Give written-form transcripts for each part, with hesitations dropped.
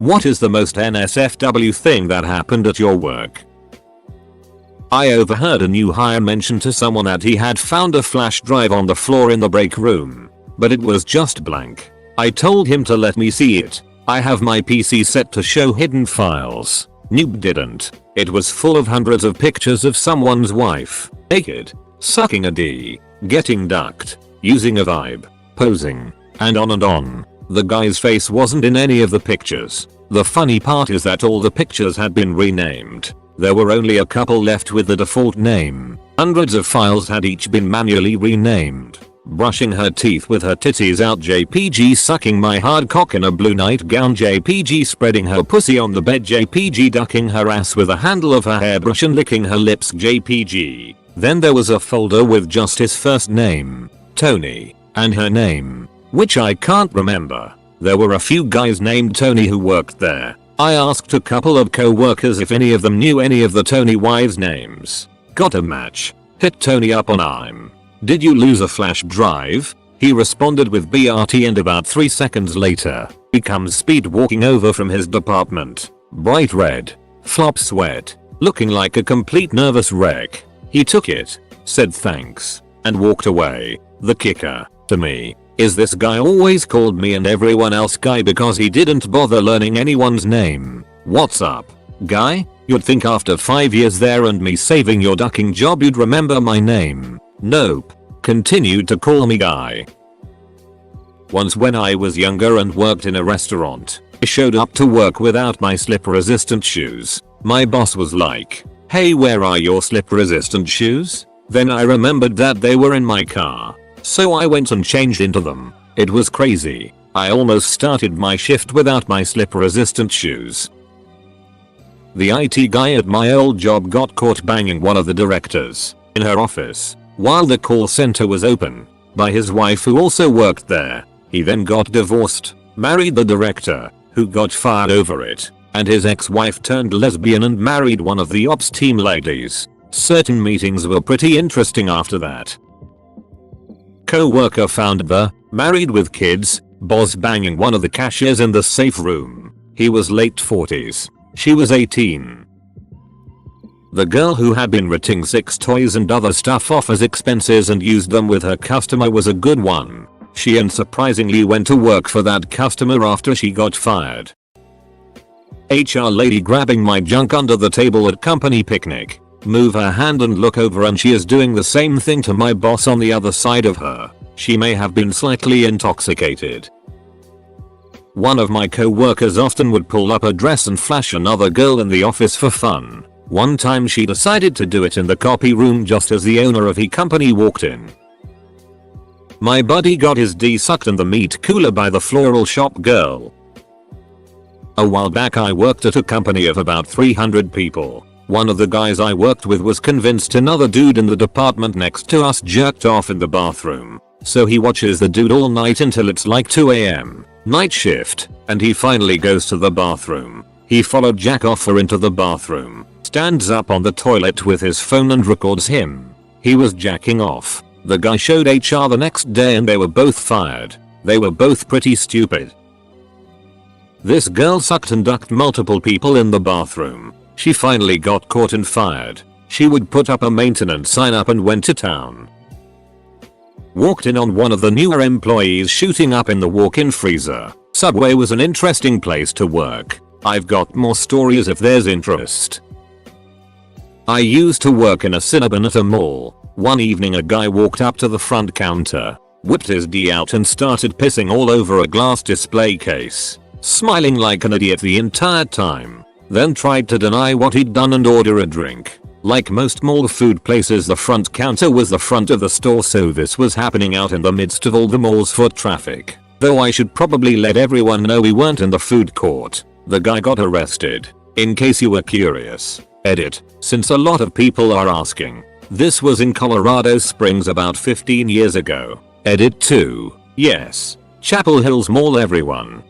What is the most NSFW thing that happened at your work? I overheard a new hire mention to someone that he had found a flash drive on the floor in the break room, but it was just blank. I told him to let me see it. I have my PC set to show hidden files. Noob didn't. It was full of hundreds of pictures of someone's wife, naked, sucking a D, getting ducked, using a vibe, posing, and on and on. The guy's face wasn't in any of the pictures. The funny part is that all the pictures had been renamed. There were only a couple left with the default name. Hundreds of files had each been manually renamed. Brushing her teeth with her titties out JPG, sucking my hard cock in a blue nightgown JPG, spreading her pussy on the bed JPG, ducking her ass with a handle of her hairbrush and licking her lips JPG. Then there was a folder with just his first name, Tony, and her name, which I can't remember. There were a few guys named Tony who worked there. I asked a couple of co-workers if any of them knew any of the Tony wives' names. Got a match. Hit Tony up on IM. Did you lose a flash drive? He responded with BRT, and about 3 seconds later, he comes speed walking over from his department. Bright red. Flop sweat. Looking like a complete nervous wreck. He took it, said thanks, and walked away. The kicker, to me, is this guy always called me and everyone else guy because he didn't bother learning anyone's name. What's up, guy? You'd think after 5 years there and me saving your ducking job you'd remember my name. Nope. Continued to call me guy. Once when I was younger and worked in a restaurant, I showed up to work without my slip resistant shoes. My boss was like, "Hey, where are your slip resistant shoes?" Then I remembered that they were in my car. So I went and changed into them. It was crazy. I almost started my shift without my slip resistant shoes. The IT guy at my old job got caught banging one of the directors in her office while the call center was open by his wife who also worked there. He then got divorced, married the director, who got fired over it, and his ex-wife turned lesbian and married one of the ops team ladies. Certain meetings were pretty interesting after that. Co-worker found the married with kids boss banging one of the cashiers in the safe room. He was late 40s. She was 18. The girl who had been writing 6 toys and other stuff off as expenses and used them with her customer was a good one. She unsurprisingly went to work for that customer after she got fired. HR lady grabbing my junk under the table at company picnic. Move her hand and look over and she is doing the same thing to my boss on the other side of her. She may have been slightly intoxicated. One of my co-workers often would pull up a dress and flash another girl in the office for fun. One time she decided to do it in the copy room just as the owner of the company walked in. My buddy got his D sucked in the meat cooler by the floral shop girl. A while back I worked at a company of about 300 people. One of the guys I worked with was convinced another dude in the department next to us jerked off in the bathroom. So he watches the dude all night until it's like 2 AM, night shift, and he finally goes to the bathroom. He followed Jack Offer into the bathroom, stands up on the toilet with his phone and records him. He was jacking off. The guy showed HR the next day and they were both fired. They were both pretty stupid. This girl sucked and ducked multiple people in the bathroom. She finally got caught and fired. She would put up a maintenance sign up and went to town. Walked in on one of the newer employees shooting up in the walk-in freezer. Subway was an interesting place to work. I've got more stories if there's interest. I used to work in a Cinnabon at a mall. One evening a guy walked up to the front counter, whipped his D out and started pissing all over a glass display case, smiling like an idiot the entire time. Then tried to deny what he'd done and order a drink. Like most mall food places, the front counter was the front of the store, so this was happening out in the midst of all the mall's foot traffic. Though I should probably let everyone know we weren't in the food court. The guy got arrested. In case you were curious. Edit. Since a lot of people are asking. This was in Colorado Springs about 15 years ago. Edit 2. Yes. Chapel Hills Mall everyone.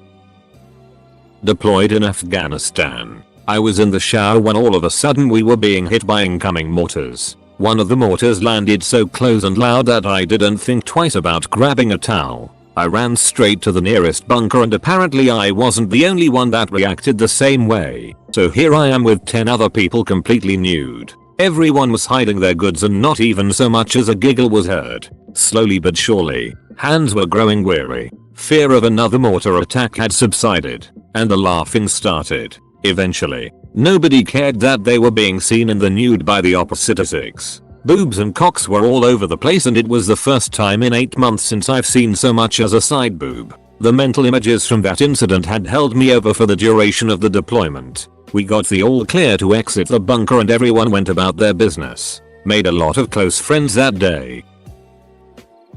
Deployed in Afghanistan. I was in the shower when all of a sudden we were being hit by incoming mortars. One of the mortars landed so close and loud that I didn't think twice about grabbing a towel. I ran straight to the nearest bunker and apparently I wasn't the only one that reacted the same way. So here I am with 10 other people completely nude. Everyone was hiding their goods and not even so much as a giggle was heard. Slowly but surely, hands were growing weary. Fear of another mortar attack had subsided, and the laughing started. Eventually, nobody cared that they were being seen in the nude by the opposite sex. Boobs and cocks were all over the place and it was the first time in 8 months since I've seen so much as a side boob. The mental images from that incident had held me over for the duration of the deployment. We got the all clear to exit the bunker and everyone went about their business. Made a lot of close friends that day.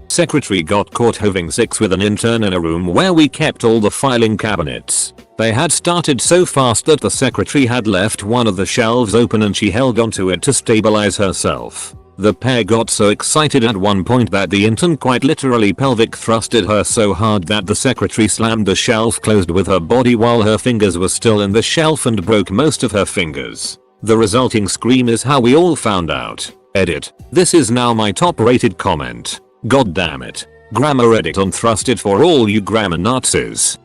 Secretary got caught having sex with an intern in a room where we kept all the filing cabinets. They had started so fast that the secretary had left one of the shelves open and she held onto it to stabilize herself. The pair got so excited at one point that the intern quite literally pelvic thrusted her so hard that the secretary slammed the shelf closed with her body while her fingers were still in the shelf and broke most of her fingers. The resulting scream is how we all found out. Edit. This is now my top rated comment. God damn it. Grammar edit unthrusted for all you grammar Nazis.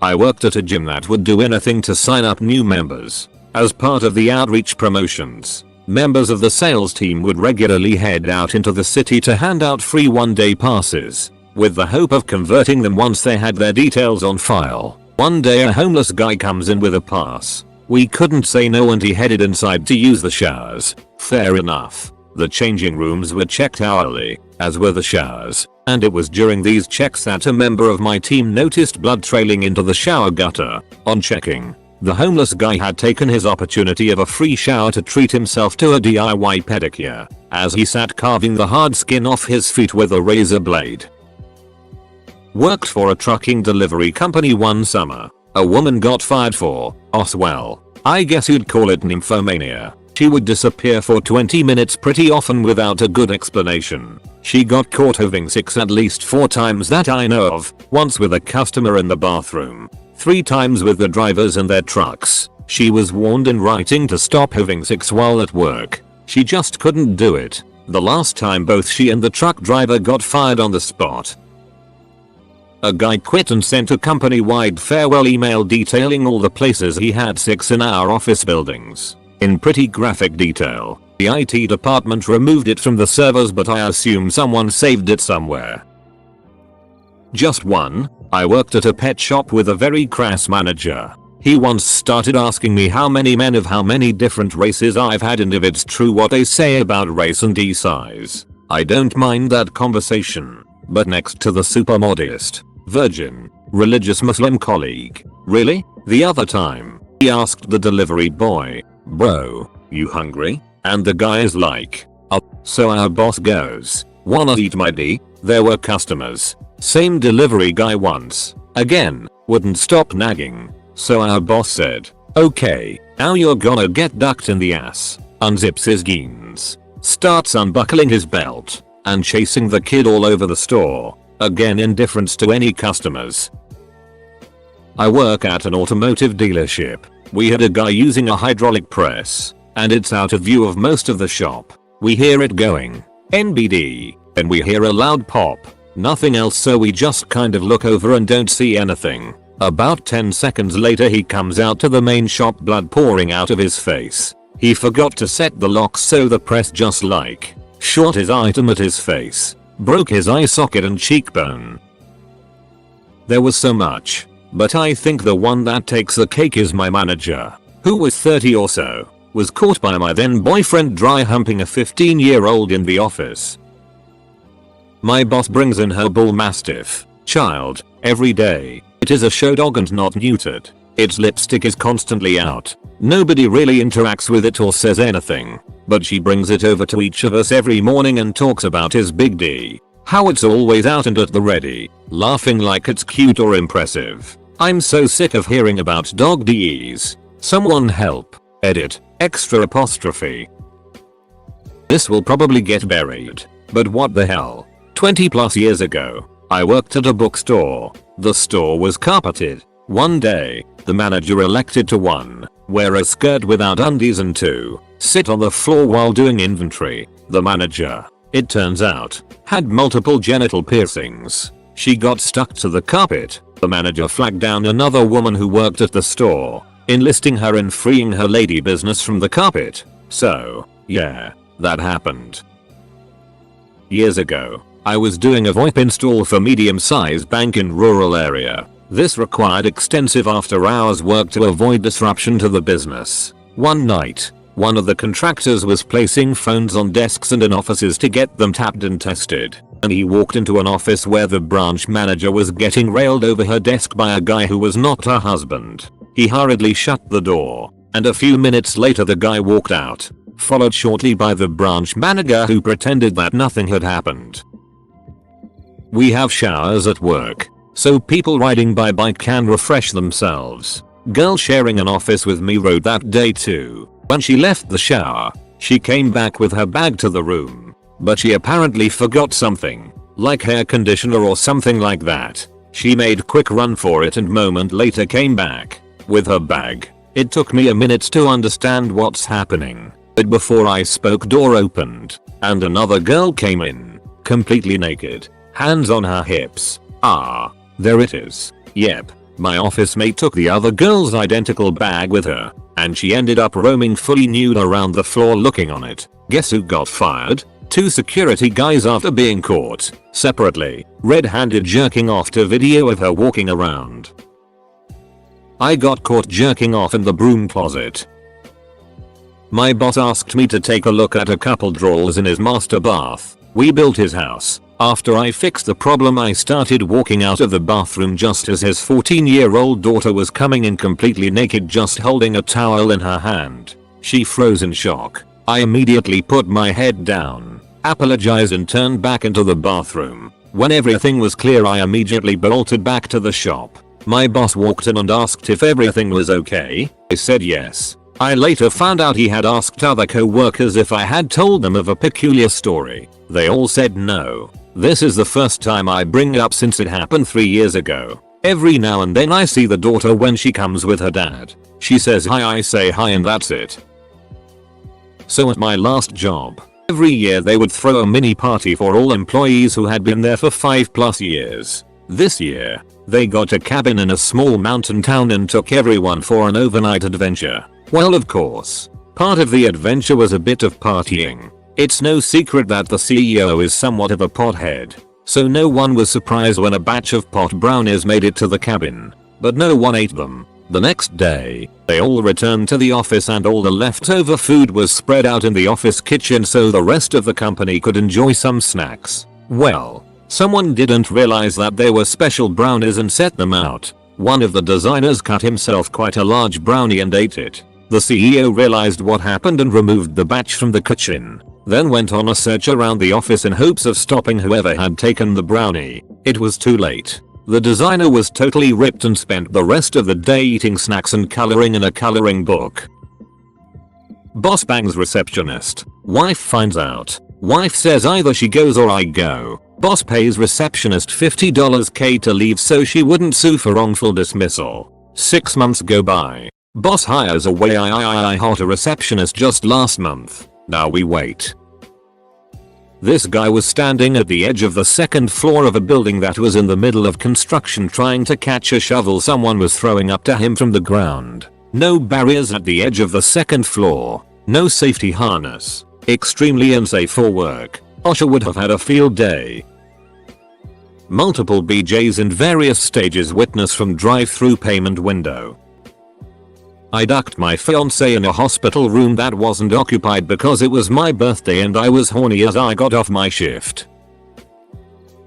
I worked at a gym that would do anything to sign up new members. As part of the outreach promotions, members of the sales team would regularly head out into the city to hand out free one-day passes, with the hope of converting them once they had their details on file. One day a homeless guy comes in with a pass. We couldn't say no and he headed inside to use the showers. Fair enough. The changing rooms were checked hourly, as were the showers, and it was during these checks that a member of my team noticed blood trailing into the shower gutter. On checking, the homeless guy had taken his opportunity of a free shower to treat himself to a DIY pedicure, as he sat carving the hard skin off his feet with a razor blade. Worked for a trucking delivery company one summer. A woman got fired for, well, I guess you'd call it nymphomania. She would disappear for 20 minutes pretty often without a good explanation. She got caught having sex at least 4 times that I know of, once with a customer in the bathroom, 3 times with the drivers in their trucks. She was warned in writing to stop having sex while at work. She just couldn't do it. The last time both she and the truck driver got fired on the spot. A guy quit and sent a company-wide farewell email detailing all the places he had sex in our office buildings. In pretty graphic detail. The IT department removed it from the servers but I assume someone saved it somewhere. Just one. I worked at a pet shop with a very crass manager. He once started asking me how many men of how many different races I've had and if it's true what they say about race and size. I don't mind that conversation. But next to the super modest, virgin, religious Muslim colleague. Really? The other time, he asked the delivery boy, "Bro, you hungry?" And the guy is like, "Oh." So our boss goes, "Wanna eat my D?" There were customers. Same delivery guy once. Again, wouldn't stop nagging. So our boss said, "Okay, now you're gonna get ducked in the ass." Unzips his jeans. Starts unbuckling his belt. And chasing the kid all over the store. Again indifference to any customers. I work at an automotive dealership. We had a guy using a hydraulic press, and it's out of view of most of the shop. We hear it going, NBD, and we hear a loud pop. Nothing else so we just kind of look over and don't see anything. About 10 seconds later he comes out to the main shop, blood pouring out of his face. He forgot to set the locks so the press just like shot his item at his face. Broke his eye socket and cheekbone. There was so much. But I think the one that takes the cake is my manager, who was 30 or so, was caught by my then boyfriend dry humping a 15-year-old in the office. My boss brings in her bull mastiff child every day. It is a show dog and not neutered. Its lipstick is constantly out. Nobody really interacts with it or says anything, but she brings it over to each of us every morning and talks about his big D. How it's always out and at the ready, laughing like it's cute or impressive. I'm so sick of hearing about dog Ds. Someone help. Edit. Extra apostrophe. This will probably get buried. But what the hell. 20 plus years ago, I worked at a bookstore. The store was carpeted. One day, the manager elected to 1. Wear a skirt without undies and 2. Sit on the floor while doing inventory. The manager, it turns out, had multiple genital piercings. She got stuck to the carpet. The manager flagged down another woman who worked at the store, enlisting her in freeing her lady business from the carpet. So, yeah, that happened. Years ago, I was doing a VoIP install for medium-sized bank in rural area. This required extensive after-hours work to avoid disruption to the business. One night, one of the contractors was placing phones on desks and in offices to get them tapped and tested, and he walked into an office where the branch manager was getting railed over her desk by a guy who was not her husband. He hurriedly shut the door, and a few minutes later the guy walked out, followed shortly by the branch manager who pretended that nothing had happened. We have showers at work, so people riding by bike can refresh themselves. Girl sharing an office with me rode that day too. When she left the shower, she came back with her bag to the room, but she apparently forgot something, like hair conditioner or something like that. She made quick run for it and moment later came back with her bag. It took me a minute to understand what's happening, but before I spoke, door opened and another girl came in, completely naked, hands on her hips. Ah, there it is. Yep, my office mate took the other girl's identical bag with her, and she ended up roaming fully nude around the floor looking on it. Guess who got fired? 2 security guys after being caught, separately, red-handed jerking off to video of her walking around. I got caught jerking off in the broom closet. My boss asked me to take a look at a couple drawers in his master bath. We built his house. After I fixed the problem, I started walking out of the bathroom just as his 14-year-old daughter was coming in completely naked, just holding a towel in her hand. She froze in shock. I immediately put my head down, apologized and turned back into the bathroom. When everything was clear, I immediately bolted back to the shop. My boss walked in and asked if everything was okay. I said yes. I later found out he had asked other co-workers if I had told them of a peculiar story. They all said no. This is the first time I bring it up since it happened 3 years ago. Every now and then I see the daughter when she comes with her dad. She says hi, I say hi, and that's it. So at my last job, every year they would throw a mini party for all employees who had been there for 5+ years. This year, they got a cabin in a small mountain town and took everyone for an overnight adventure. Well, of course, part of the adventure was a bit of partying. It's no secret that the CEO is somewhat of a pothead, so no one was surprised when a batch of pot brownies made it to the cabin, but no one ate them. The next day, they all returned to the office and all the leftover food was spread out in the office kitchen so the rest of the company could enjoy some snacks. Well, someone didn't realize that they were special brownies and set them out. One of the designers cut himself quite a large brownie and ate it. The CEO realized what happened and removed the batch from the kitchen, then went on a search around the office in hopes of stopping whoever had taken the brownie. It was too late. The designer was totally ripped and spent the rest of the day eating snacks and coloring in a coloring book. Boss bangs receptionist. Wife finds out. Wife says either she goes or I go. Boss pays receptionist $50K to leave so she wouldn't sue for wrongful dismissal. 6 months go by. Boss hires a way hot a receptionist just last month. Now we wait. This guy was standing at the edge of the 2nd floor of a building that was in the middle of construction trying to catch a shovel someone was throwing up to him from the ground. No barriers at the edge of the 2nd floor. No safety harness. Extremely unsafe for work. OSHA would have had a field day. Multiple BJs in various stages witness from drive-through payment window. I ducked my fiancé in a hospital room that wasn't occupied because it was my birthday and I was horny as I got off my shift.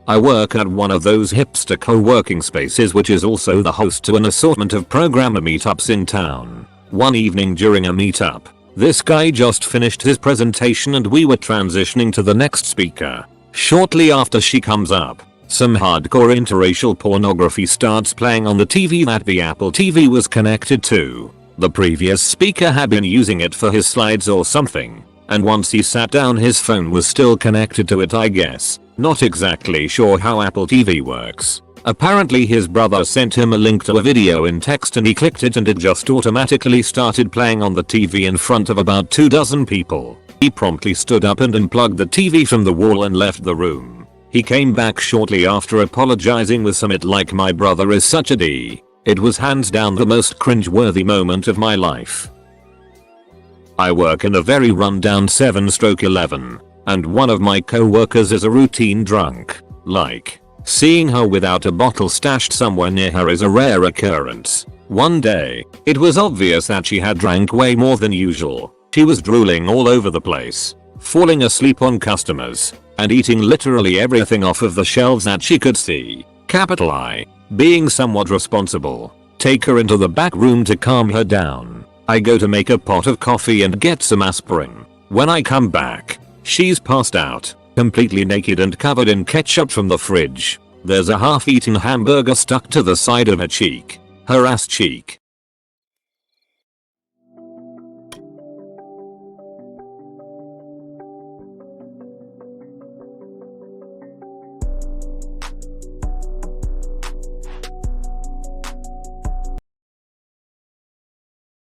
I work at one of those hipster co-working spaces which is also the host to an assortment of programmer meetups in town. One evening during a meetup, this guy just finished his presentation and we were transitioning to the next speaker. Shortly after she comes up, some hardcore interracial pornography starts playing on the TV that the Apple TV was connected to. The previous speaker had been using it for his slides or something, and once he sat down his phone was still connected to it, I guess. Not exactly sure how Apple TV works. Apparently his brother sent him a link to a video in text and he clicked it and it just automatically started playing on the TV in front of about 2 dozen people. He promptly stood up and unplugged the TV from the wall and left the room. He came back shortly after apologizing with some "it like my brother is such a D." It was hands down the most cringe-worthy moment of my life. I work in a very rundown 7/11, and one of my co-workers is a routine drunk. Like, seeing her without a bottle stashed somewhere near her is a rare occurrence. One day, it was obvious that she had drank way more than usual. She was drooling all over the place, falling asleep on customers, and eating literally everything off of the shelves that she could see. Capital I. Being somewhat responsible, take her into the back room to calm her down. I go to make a pot of coffee and get some aspirin. When I come back, she's passed out, completely naked and covered in ketchup from the fridge. There's a half-eaten hamburger stuck to the side of her cheek. Her ass cheek.